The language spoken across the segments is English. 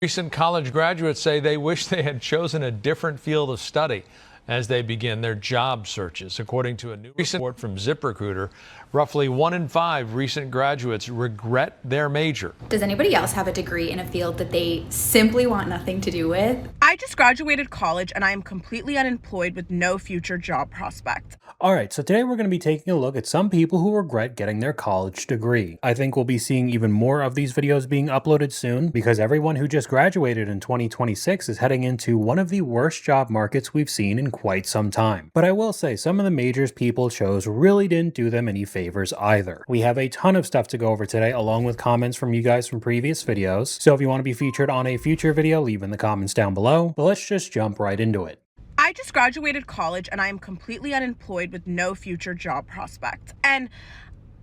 Recent college graduates say they wish they had chosen a different field of study as they begin their job searches. According to a new report from ZipRecruiter, roughly 1 in 5 recent graduates regret their major. Does anybody else have a degree in a field that they simply want nothing to do with? I just graduated college and I am completely unemployed with no future job prospect. Alright, so today we're going to be taking a look at some people who regret getting their college degree. I think we'll be seeing even more of these videos being uploaded soon because everyone who just graduated in 2026 is heading into one of the worst job markets we've seen in quite some time. But I will say some of the majors people chose really didn't do them any favors either. We have a ton of stuff to go over today along with comments from you guys from previous videos. So if you want to be featured on a future video, leave in the comments down below. But let's just jump right into it. I just graduated college and I am completely unemployed with no future job prospect. And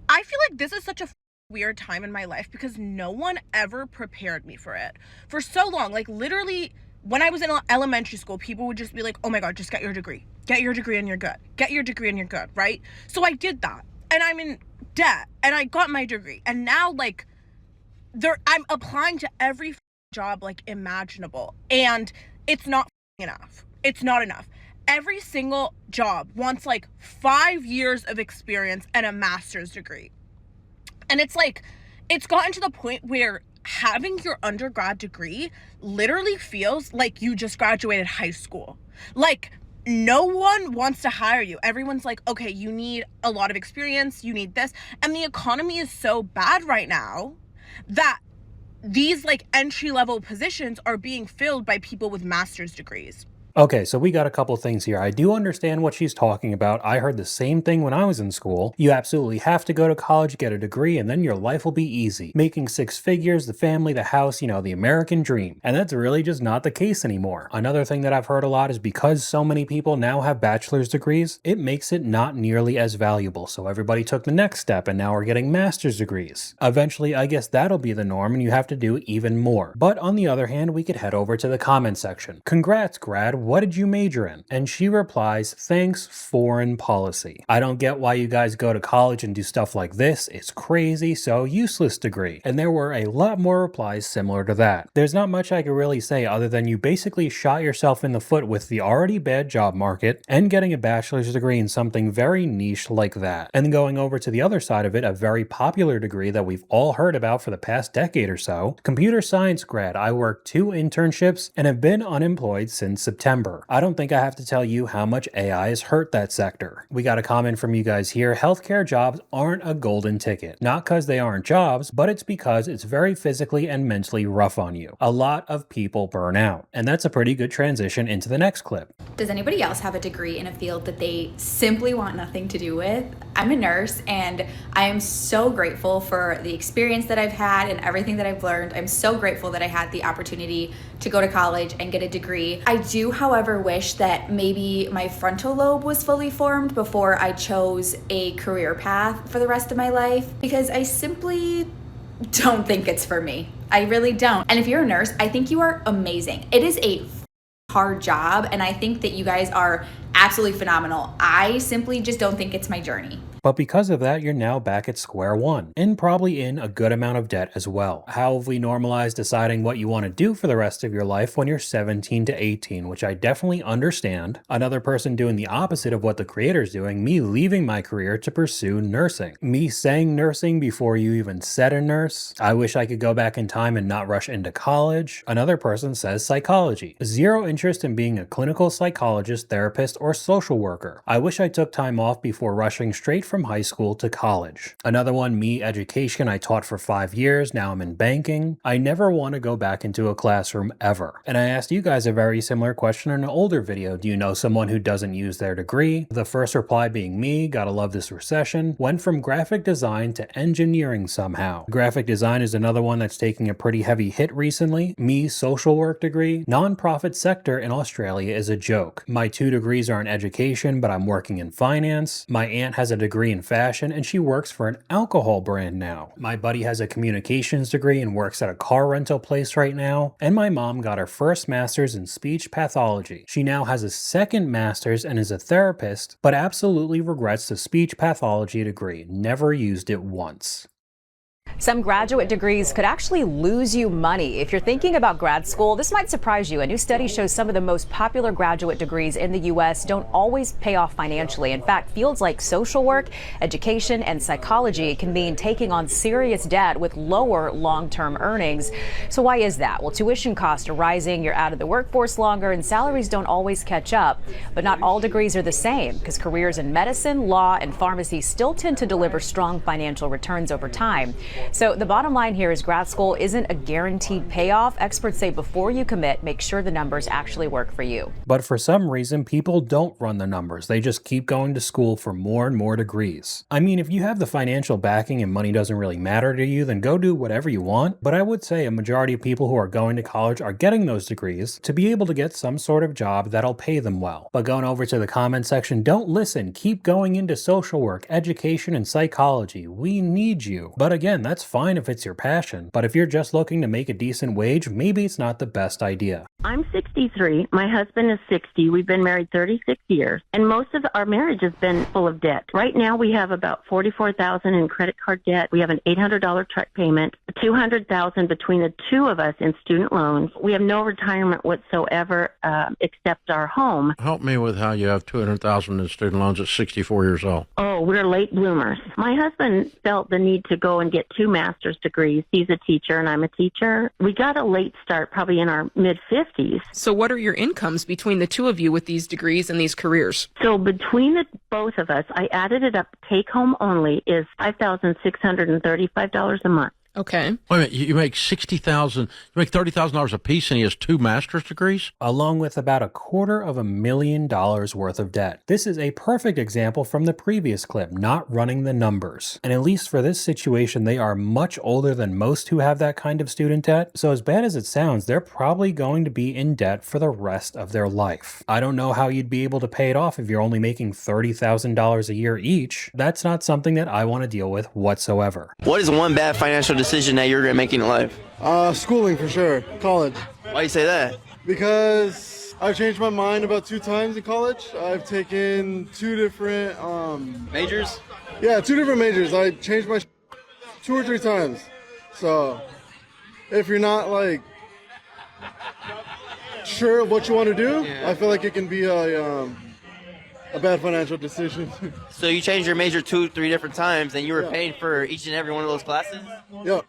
I feel like this is such a weird time in my life because no one ever prepared me for it. For so long, like literally when I was in elementary school, people would just be like, oh my God, just get your degree. Get your degree and you're good. Get your degree and you're good, right? So I did that and I'm in debt and I got my degree. And now like I'm applying to every job like imaginable and it's not enough. It's not enough. Every single job wants like 5 years of experience and a master's degree. And it's like, it's gotten to the point where having your undergrad degree literally feels like you just graduated high school. Like no one wants to hire you. Everyone's like, okay, you need a lot of experience, you need this. And the economy is so bad right now that these like entry-level positions are being filled by people with master's degrees. Okay, so we got a couple things here. I do understand what she's talking about. I heard the same thing when I was in school. You absolutely have to go to college, get a degree, and then your life will be easy. Making 6 figures, the family, the house, you know, the American dream. And that's really just not the case anymore. Another thing that I've heard a lot is because so many people now have bachelor's degrees, it makes it not nearly as valuable. So everybody took the next step and now we're getting master's degrees. Eventually, I guess that'll be the norm and you have to do even more. But on the other hand, we could head over to the comment section. Congrats, grad. What did you major in? And she replies, thanks, foreign policy. I don't get why you guys go to college and do stuff like this. It's crazy, so useless degree. And there were a lot more replies similar to that. There's not much I could really say other than you basically shot yourself in the foot with the already bad job market and getting a bachelor's degree in something very niche like that. And then going over to the other side of it, a very popular degree that we've all heard about for the past decade or so, computer science grad. I worked 2 internships and have been unemployed since September. I don't think I have to tell you how much AI has hurt that sector. We got a comment from you guys here. Healthcare jobs aren't a golden ticket. Not because they aren't jobs, but it's because it's very physically and mentally rough on you. A lot of people burn out. And that's a pretty good transition into the next clip. Does anybody else have a degree in a field that they simply want nothing to do with? I'm a nurse and I am so grateful for the experience that I've had and everything that I've learned. I'm so grateful that I had the opportunity to go to college and get a degree. I do, however, wish that maybe my frontal lobe was fully formed before I chose a career path for the rest of my life because I simply don't think it's for me. I really don't. And if you're a nurse, I think you are amazing. It is a hard job and I think that you guys are absolutely phenomenal. I simply just don't think it's my journey. But because of that, you're now back at square one, and probably in a good amount of debt as well. How have we normalized deciding what you want to do for the rest of your life when you're 17 to 18, which I definitely understand. Another person doing the opposite of what the creator's doing, me leaving my career to pursue nursing. Me saying nursing before you even said a nurse. I wish I could go back in time and not rush into college. Another person says psychology. Zero interest in being a clinical psychologist, therapist, or social worker. I wish I took time off before rushing straight from high school to college. Another one, me, education. I taught for 5 years. Now I'm in banking. I never want to go back into a classroom ever. And I asked you guys a very similar question in an older video. Do you know someone who doesn't use their degree? The first reply being me, gotta love this recession. Went from graphic design to engineering somehow. Graphic design is another one that's taking a pretty heavy hit recently. Me, social work degree. Non-profit sector in Australia is a joke. My 2 degrees are in education, but I'm working in finance. My aunt has a degree in fashion and she works for an alcohol brand now. My buddy has a communications degree and works at a car rental place right now. And my mom got her first master's in speech pathology. She now has a second master's and is a therapist, but absolutely regrets the speech pathology degree. Never used it once. Some graduate degrees could actually lose you money. If you're thinking about grad school, this might surprise you. A new study shows some of the most popular graduate degrees in the U.S. don't always pay off financially. In fact, fields like social work, education, and psychology can mean taking on serious debt with lower long-term earnings. So why is that? Well, tuition costs are rising, you're out of the workforce longer, and salaries don't always catch up. But not all degrees are the same, because careers in medicine, law, and pharmacy still tend to deliver strong financial returns over time. So the bottom line here is grad school isn't a guaranteed payoff. Experts say before you commit, make sure the numbers actually work for you. But for some reason, people don't run the numbers. They just keep going to school for more and more degrees. I mean, if you have the financial backing and money doesn't really matter to you, then go do whatever you want. But I would say a majority of people who are going to college are getting those degrees to be able to get some sort of job that'll pay them well. But going over to the comment section, don't listen. Keep going into social work, education, and psychology. We need you. But again, that's fine if it's your passion, but if you're just looking to make a decent wage, maybe it's not the best idea. I'm 63. My husband is 60. We've been married 36 years, and most of our marriage has been full of debt. Right now, we have about $44,000 in credit card debt. We have an $800 truck payment, $200,000 between the two of us in student loans. We have no retirement whatsoever except our home. Help me with how you have $200,000 in student loans at 64 years old. Oh, we're late bloomers. My husband felt the need to go and get 2 master's degrees. He's a teacher and I'm a teacher. We got a late start, probably in our mid-50s. So what are your incomes between the two of you with these degrees and these careers? So between the both of us, I added it up, take home only is $5,635 a month. Okay. Wait a minute, you make $60,000, you make $30,000 a piece, and he has 2 master's degrees? Along with about $250,000 worth of debt. This is a perfect example from the previous clip, not running the numbers. And at least for this situation, they are much older than most who have that kind of student debt. So as bad as it sounds, they're probably going to be in debt for the rest of their life. I don't know how you'd be able to pay it off if you're only making $30,000 a year each. That's not something that I want to deal with whatsoever. What is one bad financial decision that you're making in life? Schooling for sure. College. Why do you say that? Because I've changed my mind about 2 times in college. I've taken 2 different Majors? Yeah, 2 different majors. I changed my 2 or 3 times. So if you're not like sure what you want to do, I feel like it can be a bad financial decision. So you changed your major 2-3 different times, and you were paying for each and every one of those classes? Yeah.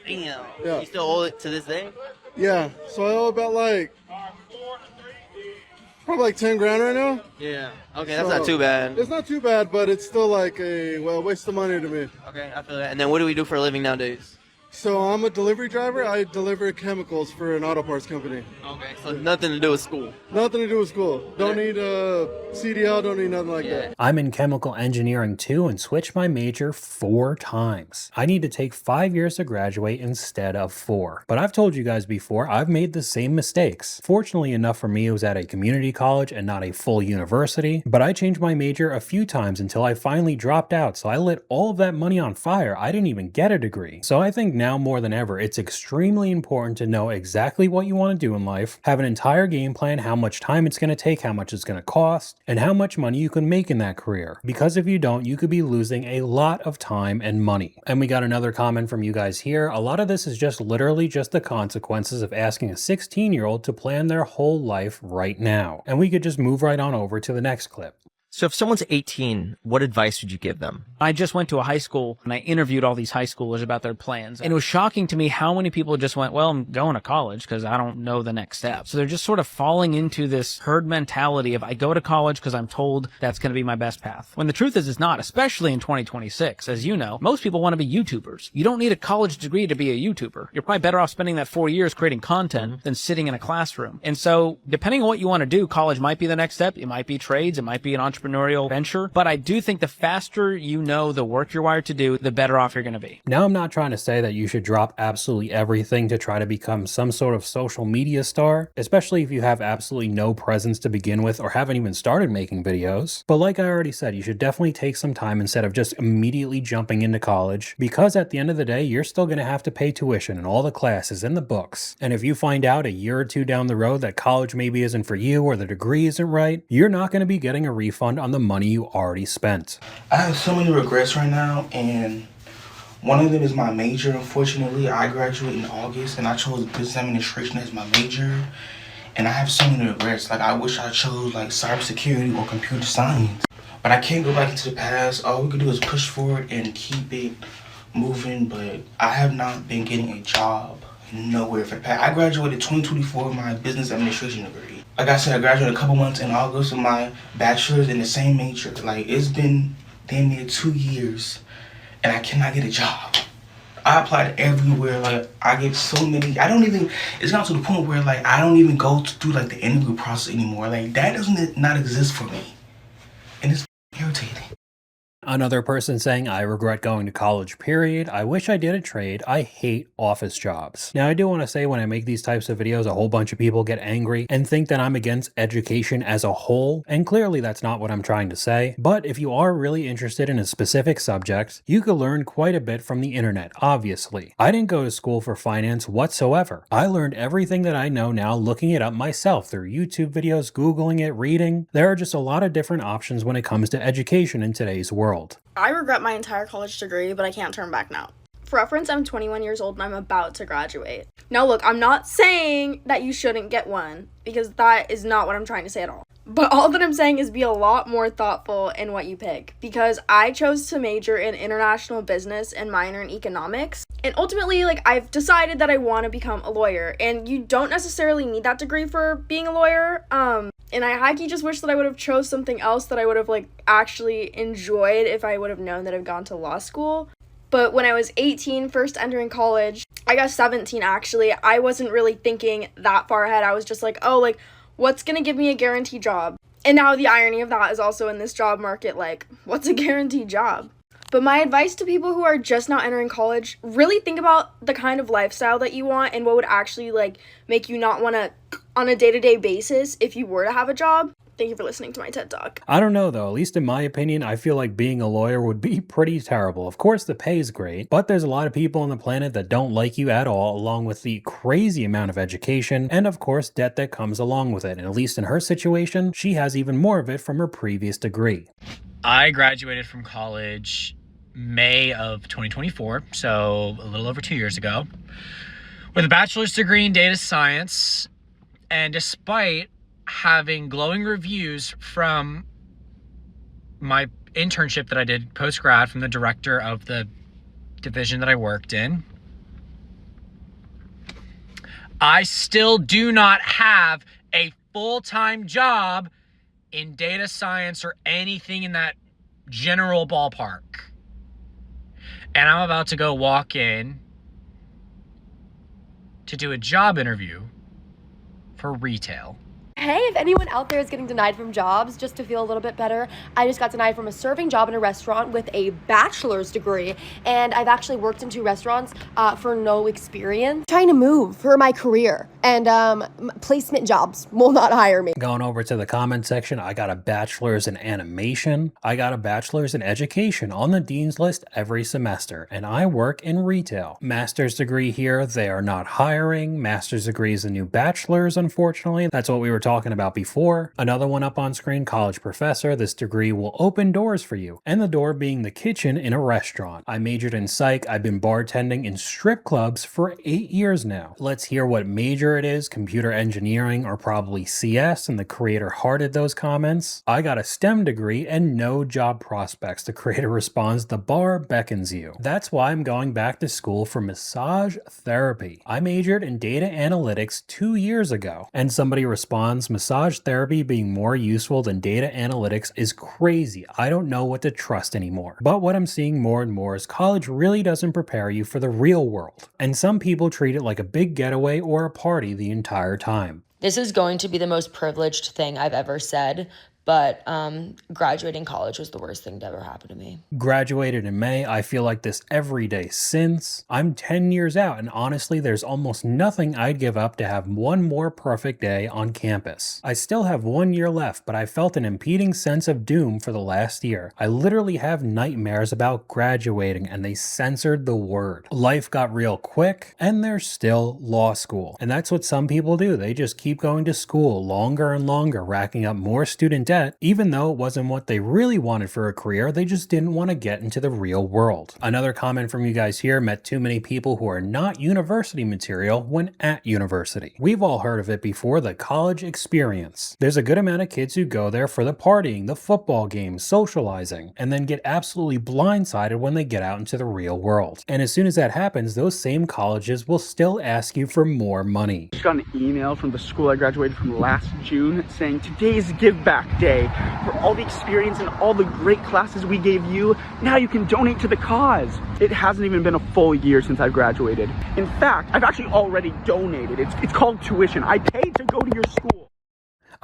Damn. Yeah. You still owe it to this day? Yeah. So I owe about probably like 10 grand right now. Yeah. Okay, that's not too bad. It's not too bad, but it's still like a waste of money to me. Okay, I feel that. And then what do we do for a living nowadays? So I'm a delivery driver. I deliver chemicals for an auto parts company. Okay, so nothing to do with school. Nothing to do with school. Don't need a CDL, don't need nothing like that. I'm in chemical engineering too and switched my major 4 times. I need to take 5 years to graduate instead of 4. But I've told you guys before, I've made the same mistakes. Fortunately enough for me, it was at a community college and not a full university. But I changed my major a few times until I finally dropped out. So I lit all of that money on fire. I didn't even get a degree. So I think now more than ever, it's extremely important to know exactly what you want to do in life, have an entire game plan, how much time it's going to take, how much it's going to cost, and how much money you can make in that career. Because if you don't, you could be losing a lot of time and money. And we got another comment from you guys here. A lot of this is just literally just the consequences of asking a 16-year-old to plan their whole life right now. And we could just move right on over to the next clip. So if someone's 18, what advice would you give them? I just went to a high school and I interviewed all these high schoolers about their plans. And it was shocking to me how many people just went, well, I'm going to college because I don't know the next step. So they're just sort of falling into this herd mentality of I go to college because I'm told that's going to be my best path. When the truth is it's not, especially in 2026. As you know, most people want to be YouTubers. You don't need a college degree to be a YouTuber. You're probably better off spending that 4 years creating content than sitting in a classroom. And so depending on what you want to do, college might be the next step. It might be trades. It might be an entrepreneurial venture. But I do think the faster you know the work you're wired to do, the better off you're going to be. Now, I'm not trying to say that you should drop absolutely everything to try to become some sort of social media star, especially if you have absolutely no presence to begin with or haven't even started making videos. But like I already said, you should definitely take some time instead of just immediately jumping into college, because at the end of the day, you're still going to have to pay tuition and all the classes and the books. And if you find out a year or 2 down the road that college maybe isn't for you or the degree isn't right, you're not going to be getting a refund on the money you already spent. I have so many regrets right now, and One of them is my major. Unfortunately, I graduate in August, and I chose business administration as my major. And I have so many regrets. Like, I wish I chose like cybersecurity or computer science. But I can't go back into the past. All we can do is push forward and keep it moving. But I have not been getting a job nowhere for the past. I graduated 2024 with my business administration degree. Like I said, I graduated a couple months in August with my bachelor's in the same major. Like, it's been damn near 2 years, and I cannot get a job. I applied everywhere. Like, I get so many. It's gotten to the point where, like, I don't even go through, like, the interview process anymore. Like, that doesn't not exist for me. And it's irritating. Another person saying, I regret going to college, period. I wish I did a trade. I hate office jobs. Now, I do want to say when I make these types of videos, a whole bunch of people get angry and think that I'm against education as a whole. And clearly that's not what I'm trying to say. But if you are really interested in a specific subject, you could learn quite a bit from the internet, obviously. I didn't go to school for finance whatsoever. I learned everything that I know now looking it up myself through YouTube videos, Googling it, reading. There are just a lot of different options when it comes to education in today's world. I regret my entire college degree, but I can't turn back now. For reference, I'm 21 years old and I'm about to graduate. Now look, I'm not saying that you shouldn't get one, because that is not what I'm trying to say at all. But all that I'm saying is be a lot more thoughtful in what you pick, because I chose to major in international business and minor in economics. And ultimately, like, I've decided that I want to become a lawyer, and you don't necessarily need that degree for being a lawyer. And I high-key just wish that I would have chose something else that I would have, like, actually enjoyed if I would have known that I've gone to law school. But when I was 18, first entering college, I got 17 actually, I wasn't really thinking that far ahead. I was just like, oh, like, what's gonna give me a guaranteed job? And now the irony of that is also in this job market, like, what's a guaranteed job? But my advice to people who are just now entering college, really think about the kind of lifestyle that you want and what would actually, like, make you not want to, on a day-to-day basis, if you were to have a job. Thank you for listening to my TED Talk. I don't know though, at least in my opinion, I feel like being a lawyer would be pretty terrible. Of course the pay is great, but there's a lot of people on the planet that don't like you at all, along with the crazy amount of education and of course debt that comes along with it. And at least in her situation, she has even more of it from her previous degree. I graduated from college May of 2024, so a little over 2 years ago, with a bachelor's degree in data science. And despite having glowing reviews from my internship that I did post-grad from the director of the division that I worked in, I still do not have a full-time job in data science or anything in that general ballpark. And I'm about to go walk in to do a job interview for retail. Hey, if anyone out there is getting denied from jobs, just to feel a little bit better, I just got denied from a serving job in a restaurant with a bachelor's degree, and I've actually worked in 2 restaurants for no experience. Trying to move for my career, and placement jobs will not hire me. Going over to the comment section, I got a bachelor's in animation. I got a bachelor's in education on the dean's list every semester, and I work in retail. Master's degree here, they are not hiring. Master's degree is a new bachelor's, unfortunately. That's what we were talking about before. Another one up on screen, college professor. This degree will open doors for you, and the door being the kitchen in a restaurant. I majored in psych. I've been bartending in strip clubs for 8 years now. Let's hear what major it is. Computer engineering or probably CS, and the creator hearted those comments. I got a STEM degree and no job prospects. The creator responds, the bar beckons you. That's why I'm going back to school for massage therapy. I majored in data analytics 2 years ago, and somebody responds, massage therapy being more useful than data analytics is crazy. I don't know what to trust anymore. But what I'm seeing more and more is college really doesn't prepare you for the real world. And some people treat it like a big getaway or a party the entire time. This is going to be the most privileged thing I've ever said, but graduating college was the worst thing to ever happen to me. Graduated in May. I feel like this every day since. I'm 10 years out, and honestly, there's almost nothing I'd give up to have one more perfect day on campus. I still have 1 year left, but I felt an impeding sense of doom for the last year. I literally have nightmares about graduating, and they censored the word. Life got real quick, and there's still law school. And that's what some people do. They just keep going to school longer and longer, racking up more student debt debt, even though it wasn't what they really wanted for a career, they just didn't want to get into the real world. Another comment from you guys here: met too many people who are not university material when at university. We've all heard of it before, the college experience. There's a good amount of kids who go there for the partying, the football games, socializing, and then get absolutely blindsided when they get out into the real world. And as soon as that happens, those same colleges will still ask you for more money. I just got an email from the school I graduated from last June saying today's give back day. For all the experience and all the great classes we gave you, now you can donate to the cause. It hasn't even been a full year since I've graduated. In fact, I've actually already donated. It's called tuition. I paid to go to your school.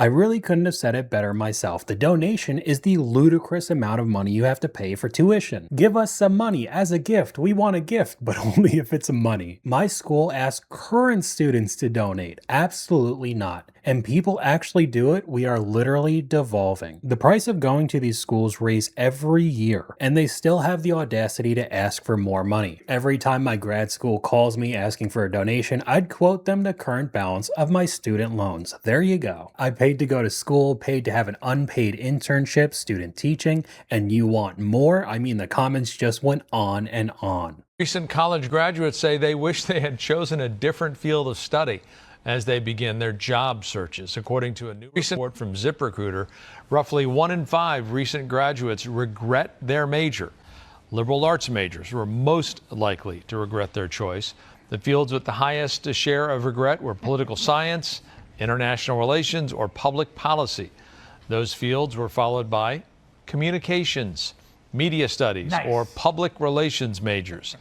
I really couldn't have said it better myself. The donation is the ludicrous amount of money you have to pay for tuition. Give us some money as a gift. We want a gift, but only if it's money. My school asks current students to donate. Absolutely not. And people actually do it. We are literally devolving. The price of going to these schools raise every year, and they still have the audacity to ask for more money. Every time my grad school calls me asking for a donation, I'd quote them the current balance of my student loans. There you go. I paid to go to school, paid to have an unpaid internship, student teaching, and you want more? I mean, the comments just went on and on. Recent college graduates say they wish they had chosen a different field of study as they begin their job searches. According to a new report from ZipRecruiter, roughly 1 in 5 recent graduates regret their major. Liberal arts majors were most likely to regret their choice. The fields with the highest share of regret were political science, international relations, or public policy. Those fields were followed by communications, media studies, or public relations majors.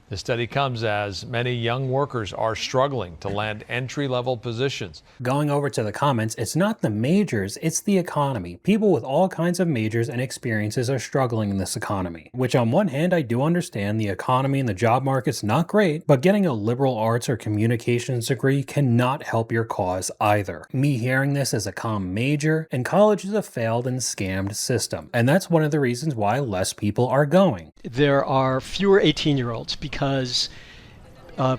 The study comes as many young workers are struggling to land entry-level positions. Going over to the comments, it's not the majors, it's the economy. People with all kinds of majors and experiences are struggling in this economy. Which on one hand, I do understand the economy and the job market's not great, but getting a liberal arts or communications degree cannot help your cause either. Me hearing this as a comm major, and college is a failed and scammed system. And that's one of the reasons why less people are going. There are fewer 18-year-olds because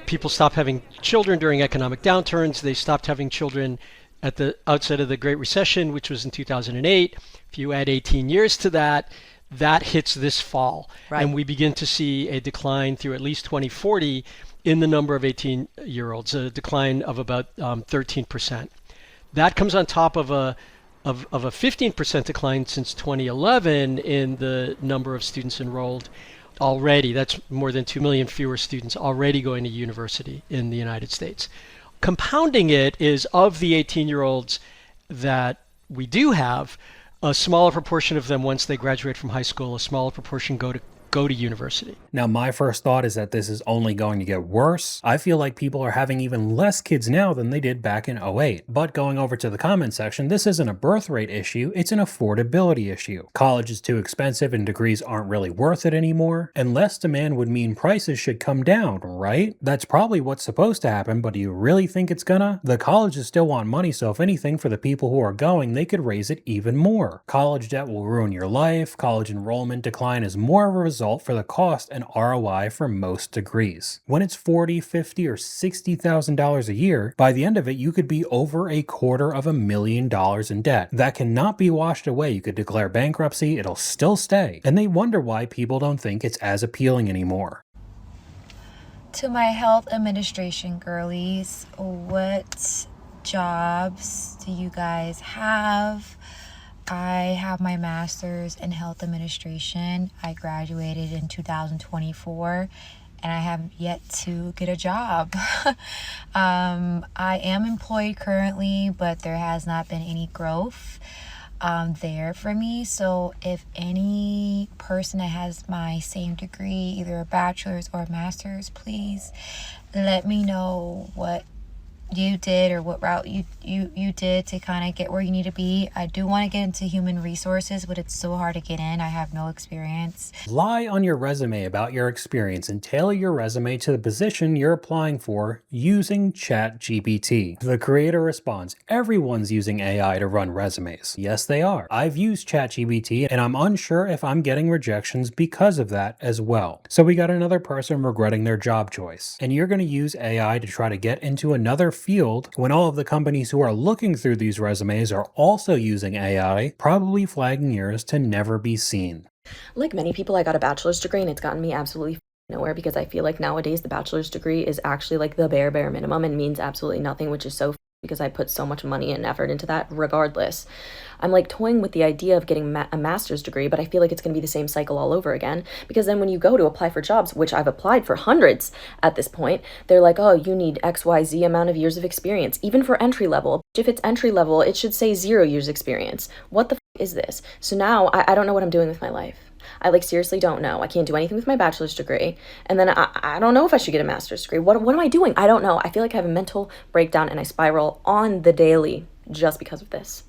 people stopped having children during economic downturns. They stopped having children at the outset of the Great Recession, which was in 2008. If you add 18 years to that, that hits this fall. Right. And we begin to see a decline through at least 2040 in the number of 18-year-olds, a decline of about 13%. That comes on top of a 15% decline since 2011 in the number of students enrolled already. That's more than 2 million fewer students already going to university in the United States. Compounding it is, of the 18-year-olds that we do have, a smaller proportion of them, once they graduate from high school, a smaller proportion go to university. Now, my first thought is that this is only going to get worse. I feel like people are having even less kids now than they did back in 2008. But going over to the comment section, this isn't a birth rate issue, it's an affordability issue. College is too expensive and degrees aren't really worth it anymore. And less demand would mean prices should come down, right? That's probably what's supposed to happen, but do you really think it's gonna? The colleges still want money, so if anything, for the people who are going, they could raise it even more. College debt will ruin your life. College enrollment decline is more of a result for the cost and ROI for most degrees. When it's $40,000, $50,000, or $60,000 a year, by the end of it, you could be over $250,000 in debt. That cannot be washed away. You could declare bankruptcy, it'll still stay. And they wonder why people don't think it's as appealing anymore. To my health administration girlies, what jobs do you guys have? I have my master's in health administration. I graduated in 2024 and I have yet to get a job. I am employed currently, but there has not been any growth there for me. So if any person that has my same degree, either a bachelor's or a master's, please let me know what you did or what route you did to kind of get where you need to be. I do want to get into human resources, but it's so hard to get in. I have no experience. Lie on your resume about your experience and tailor your resume to the position you're applying for using ChatGPT. The creator responds, everyone's using AI to run resumes. Yes, they are. I've used ChatGPT and I'm unsure if I'm getting rejections because of that as well. So we got another person regretting their job choice. And you're going to use AI to try to get into another field when all of the companies who are looking through these resumes are also using AI, probably flagging yours to never be seen. Like many people, I got a bachelor's degree and it's gotten me absolutely nowhere because I feel like nowadays the bachelor's degree is actually like the bare minimum and means absolutely nothing, which is so because I put so much money and effort into that regardless. I'm like toying with the idea of getting a master's degree, but I feel like it's going to be the same cycle all over again because then when you go to apply for jobs, which I've applied for hundreds at this point, they're like, oh, you need XYZ amount of years of experience, even for entry level. If it's entry level, it should say 0 years experience. What the is this? So now I don't know what I'm doing with my life. I like seriously don't know. I can't do anything with my bachelor's degree. And then I don't know if I should get a master's degree. What am I doing? I don't know. I feel like I have a mental breakdown and I spiral on the daily just because of this.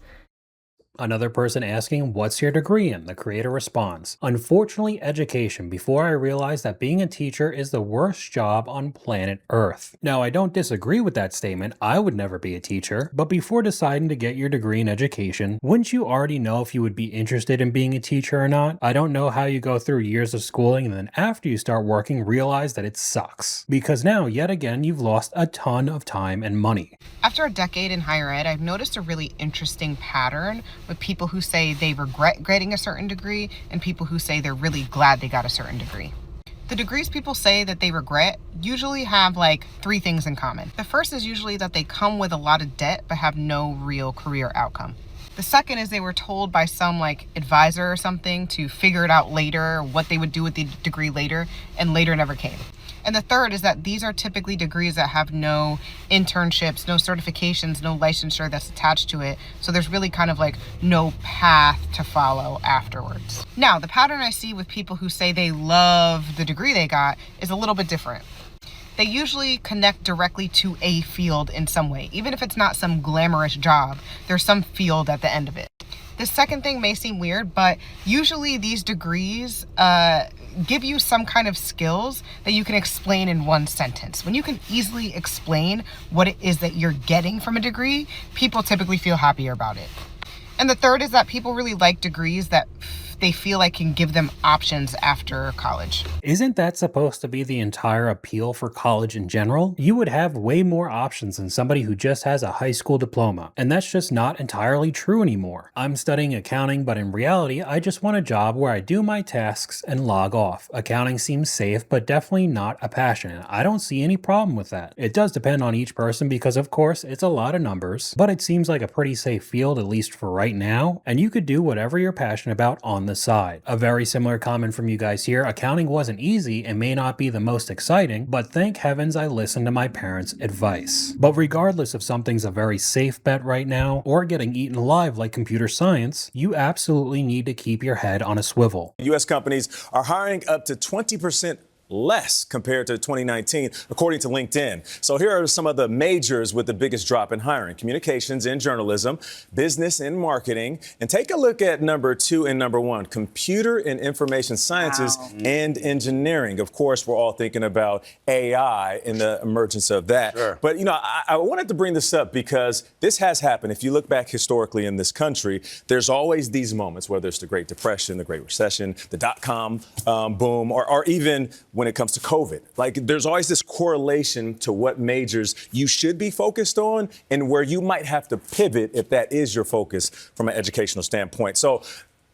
Another person asking, what's your degree in? The creator responds, unfortunately, education, before I realized that being a teacher is the worst job on planet Earth. Now, I don't disagree with that statement. I would never be a teacher. But before deciding to get your degree in education, wouldn't you already know if you would be interested in being a teacher or not? I don't know how you go through years of schooling and then after you start working, realize that it sucks. Because now, yet again, you've lost a ton of time and money. After a decade in higher ed, I've noticed a really interesting pattern with people who say they regret getting a certain degree and people who say they're really glad they got a certain degree. The degrees people say that they regret usually have like 3 things in common. The first is usually that they come with a lot of debt but have no real career outcome. The second is they were told by some like advisor or something to figure it out later, what they would do with the degree later, and later never came. And the third is that these are typically degrees that have no internships, no certifications, no licensure that's attached to it. So there's really kind of like no path to follow afterwards. Now, the pattern I see with people who say they love the degree they got is a little bit different. They usually connect directly to a field in some way. Even if it's not some glamorous job, there's some field at the end of it. The second thing may seem weird, but usually these degrees give you some kind of skills that you can explain in one sentence. When you can easily explain what it is that you're getting from a degree, people typically feel happier about it. And the third is that people really like degrees that they feel like can give them options after college. Isn't that supposed to be the entire appeal for college in general? You would have way more options than somebody who just has a high school diploma, and that's just not entirely true anymore. I'm studying accounting, but in reality, I just want a job where I do my tasks and log off. Accounting seems safe, but definitely not a passion, and I don't see any problem with that. It does depend on each person because, of course, it's a lot of numbers, but it seems like a pretty safe field, at least for right now, and you could do whatever you're passionate about on the side. A very similar comment from you guys here. Accounting wasn't easy and may not be the most exciting, but thank heavens I listened to my parents' advice. But regardless if something's a very safe bet right now or getting eaten alive like computer science, you absolutely need to keep your head on a swivel. U.S. companies are hiring up to 20% less compared to 2019, according to LinkedIn. So here are some of the majors with the biggest drop in hiring: communications and journalism, business and marketing. And take a look at number 2 and number 1, computer and information sciences and engineering. Of course, we're all thinking about AI and the emergence of that. Sure. But, you know, I wanted to bring this up because this has happened. If you look back historically in this country, there's always these moments, whether it's the Great Depression, the Great Recession, the dot-com boom, or even when it comes to COVID. Like, there's always this correlation to what majors you should be focused on and where you might have to pivot if that is your focus from an educational standpoint. So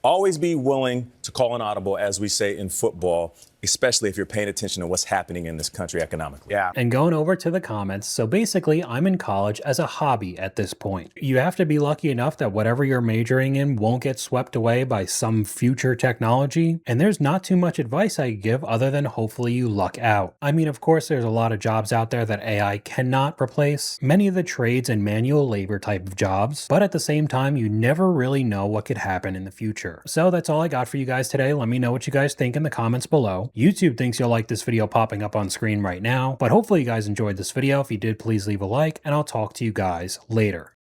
always be willing to call an audible, as we say in football, especially if you're paying attention to what's happening in this country economically. Yeah. And going over to the comments, so basically I'm in college as a hobby at this point. You have to be lucky enough that whatever you're majoring in won't get swept away by some future technology, and there's not too much advice I could give other than hopefully you luck out. I mean, of course, there's a lot of jobs out there that AI cannot replace, many of the trades and manual labor type of jobs, but at the same time, you never really know what could happen in the future. So that's all I got for you guys today. Let me know what you guys think in the comments below. YouTube thinks you'll like this video popping up on screen right now, but hopefully you guys enjoyed this video. If you did, please leave a like, and I'll talk to you guys later.